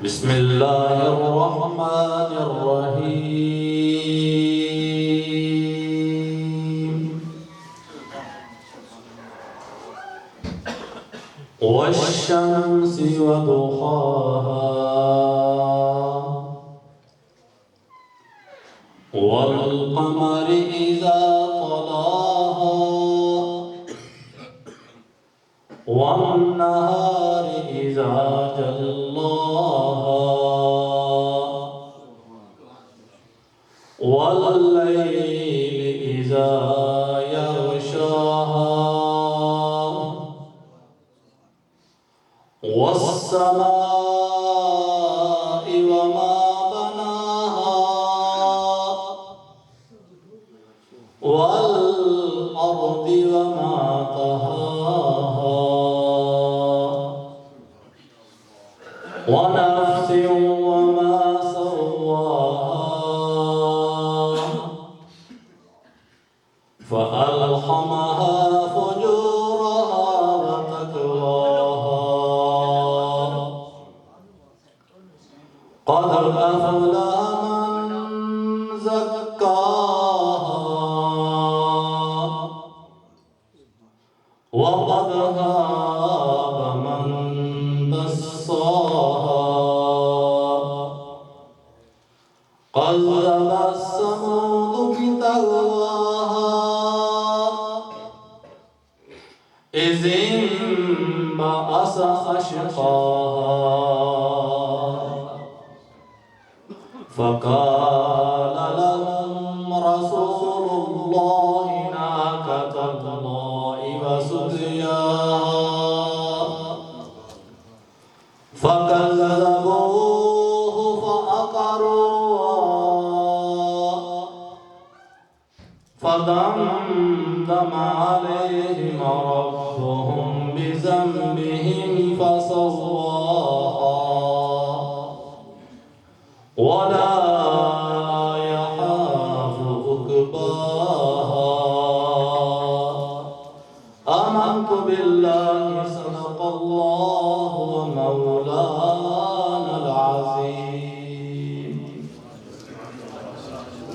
بسم الله الرحمن الرحيم والشمس وضحاها والقمر إذا طلاها والنهار إذا جلاها والليل إذا يغشاها والسماء وما بناها والأرض وما طهاها ونفس وما سواها فألهمها فجورها وتقواها قد أفلح من زكاها وقد خاب من دساها كذب الثمود بتقواها إذ انبعث أشقاها فقال لهم رسول الله ناقة الله وسقياها فكذبوه فعقروها فدمدم عليهم ربهم بذنبهم فسواها ولا يخاف عقباها آمنت بالله صدق الله مولانا